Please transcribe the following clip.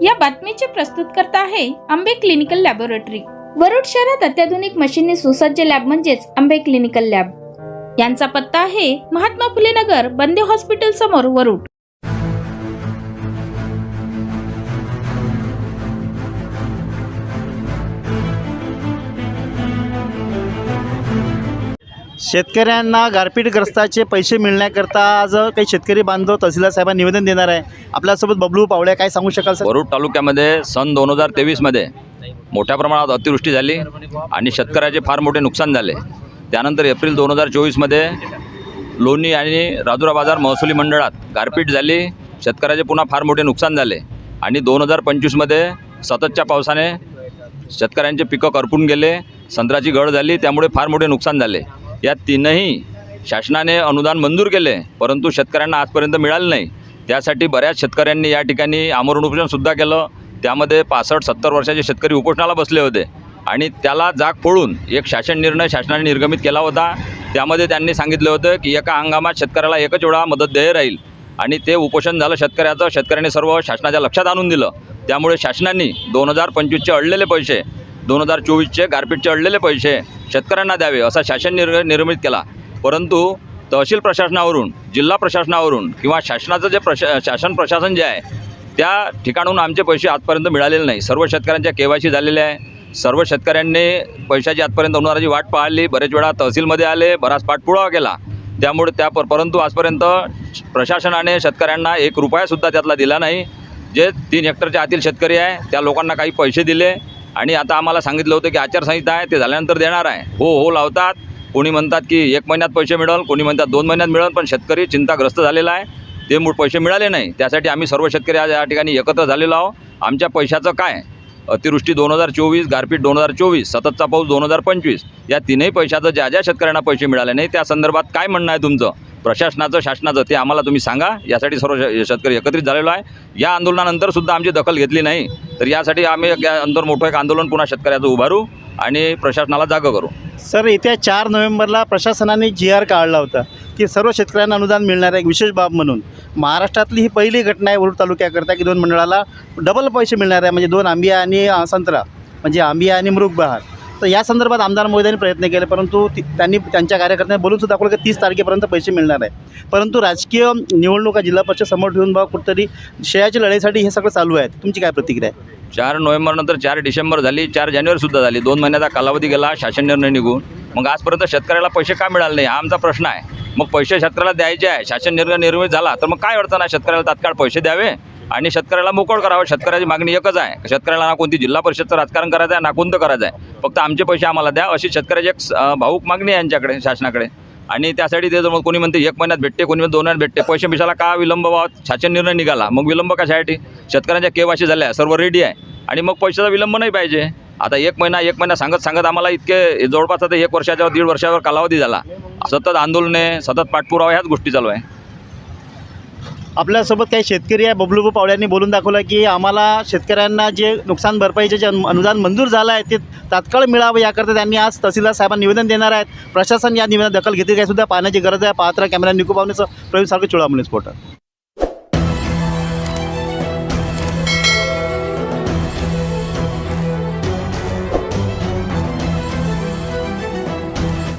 या बातमीचे प्रस्तुतकर्ता आहे आंबे क्लिनिकल लॅबोरेटरी। वरुड शहरात अत्याधुनिक मशीनने सुसज्ज लॅब म्हणजेच आंबे क्लिनिकल लॅब। यांचा पत्ता आहे महात्मा फुले नगर, बंदे हॉस्पिटल समोर, वरुड। शेतकऱ्यांना गारपीटग्रस्ताचे पैसे मिळण्याकरता आज काही शेतकरी बांधव तहसीलदार साहेबांना निवेदन देणार आहे। आपल्यासोबत बबलू पावळे, काय सांगू शकाल सर? वरुड तालुक्यामध्ये सन 2023मध्ये मोठ्या प्रमाणात अतिवृष्टी झाली आणि शेतकऱ्याचे फार मोठे नुकसान झाले। त्यानंतर एप्रिल 2024मध्ये लोणी आणि राजुरा बाजार महसुली मंडळात गारपीट झाली, शेतकऱ्याचे पुन्हा फार मोठे नुकसान झाले। आणि 2025मध्ये सततच्या पावसाने शेतकऱ्यांचे पिकं करपून गेले, संत्र्याची गळ झाली, त्यामुळे फार मोठे नुकसान झाले। या तीनही शासनाने अनुदान मंजूर केले, परंतु शेतकऱ्यांना आजपर्यंत मिळालं नाही। त्यासाठी बऱ्याच शेतकऱ्यांनी या ठिकाणी आमरण उपोषणसुद्धा केलं। त्यामध्ये 65-70 वर्षाचे शेतकरी उपोषणाला बसले होते आणि त्याला जाग फोडून एक शासन निर्णय शासनाने निर्गमित केला होता। त्यामध्ये त्यांनी सांगितलं होतं की एका हंगामात शेतकऱ्याला एकच वेळा मदत देय राहील आणि ते उपोषण झालं शेतकऱ्याचं। शेतकऱ्यांनी सर्व शासनाच्या लक्षात आणून दिलं, त्यामुळे शासनाने 2025चे अडलेले पैसे, 2024चे गारपीटचे अडलेले पैसे शेतकऱ्यांना द्यावे असा शासन निर्मित केला। परंतु तहसील प्रशासनावरून, जिल्हा प्रशासनावरून किंवा शासनाचं जे शासन प्रशासन जे आहे त्या ठिकाणून आमचे पैसे आजपर्यंत मिळालेले नाही। सर्व शेतकऱ्यांच्या KYC झालेले आहे, सर्व शेतकऱ्यांनी पैशाची आजपर्यंत अनुदानाची वाट पाहिली, बरेच वेळा तहसीलमध्ये आले, बराच पाठपुरावा केला, त्यामुळे परंतु आजपर्यंत प्रशासनाने शेतकऱ्यांना 1 रुपयासुद्धा त्यातला दिला नाही। जे 3 हेक्टरच्या आतील शेतकरी आहे त्या लोकांना काही पैसे दिले आणि आता आम्हाला सांगितलं होतं की आचारसंहिता आहे, ते झाल्यानंतर देणार आहे। हो लावतात, कोणी म्हणतात की 1 महिन्यात पैसे मिळेल, कोणी म्हणतात 2 महिन्यात मिळेल, पण शेतकरी चिंताग्रस्त झालेला आहे, ते पैसे मिळाले नाही। त्यासाठी आम्ही सर्व शेतकरी आज या ठिकाणी एकत्र झालेलो आहोत। आमच्या पैशाचं काय, अतिवृष्टी 2024, गारपीट 2024, सततचा पाऊस 2025, या तीनही पैशाचं ज्या शेतकऱ्यांना पैसे मिळाले नाही त्या संदर्भात काय म्हणणं आहे तुमचं, प्रशासनाचं, शासनाचं, ते आम्हाला तुम्ही सांगा। यासाठी सर्व शेतकरी एकत्रित झालेलो आहे। या आंदोलनानंतर सुद्धा आमची दखल घेतली नाही, तर यासाठी आम्ही नंतर मोठं एक आंदोलन पुन्हा शेतकऱ्याचं उभारू आणि प्रशासनाला जागं करू। सर, येत्या 4 नोव्हेंबरला प्रशासनाने GR काढला होता की सर्व शेतकऱ्यांना अनुदान मिळणार आहे, एक विशेष बाब म्हणून। महाराष्ट्रातली ही पहिली घटना आहे वरुड तालुक्याकरता की 2 मंडळाला डबल पैसे मिळणार आहे, म्हणजे 2 आंबिया आणि संत्रा, म्हणजे आंबिया आणि मृगबहार। तर या संदर्भात आमदार महोदयांनी प्रयत्न केले, परंतु त्यांनी त्यांच्या कार्यकर्त्यांनी बोलून सुद्धा दाखवलं की 30 तारखेपर्यंत पैसे मिळणार आहे। परंतु राजकीय निवडणुका जिल्हा परिषद समोर ठेवून कुठेतरी शेयाच्या लढाईसाठी हे सगळं चालू आहे। तुमची काय प्रतिक्रिया आहे? 4 नोव्हेंबरनंतर 4 डिसेंबर झाली, 4 जानेवारीसुद्धा झाली, 2 महिन्याचा कालावधी गेला शासन निर्णय निघून। मग आजपर्यंत शेतकऱ्याला पैसे का मिळाले नाही हा आमचा प्रश्न आहे। मग पैसे शेतकऱ्याला द्यायचे आहे, शासन निर्णय निर्मित झाला तर मग काय अडचण आहे? शेतकऱ्याला तात्काळ पैसे द्यावे आणि शेतकऱ्याला मोकळ करावं। शेतकऱ्याची मागणी एकच आहे, शेतकऱ्याला ना कोणती जिल्हा परिषदचं राजकारण करायचं आहे ना कोणतं करायचं आहे, फक्त आमचे पैसे आम्हाला द्या, अशी शेतकऱ्याची एक भाऊक मागणी आहे यांच्याकडे, शासनाकडे। आणि त्यासाठी ते मग कोणी म्हणते 1 महिन्यात भेटते, कोणी म्हणते 2 महिन्यात भेटते। पैसे मिशाला का विलंब व्हावा? शासन निर्णय निघाला, मग विलंब कशासाठी? शेतकऱ्यांच्या KYC झाल्या, सर्व रेडी आहे आणि मग पैशाचा विलंब नाही पाहिजे। आता 1 महिना सांगत आम्हाला इतके जवळपास आता 1 वर्षाच्या 1.5 वर्षावर कालावधी झाला। सतत आंदोलने, सतत पाठपुरावा, ह्याच गोष्टी चालू आहे। आपल्यासोबत काही शेतकरी आहे, बबलू पावळ्यांनी बोलून दाखवलं की आम्हाला शेतकऱ्यांना जे नुकसान भरपाईचे जे अनुदान मंजूर झालं आहे ते तात्काळ मिळावं, याकरता त्यांनी आज तहसीलदार साहेबांना निवेदन देणार आहेत। प्रशासन या निवेदनात दखल घेतील काय सुद्धा पाहण्याची गरज आहे। पाहत राहा कॅमेरा निकू पावणेसह प्रवीण सारखे, चोळामणी स्पोर्टर।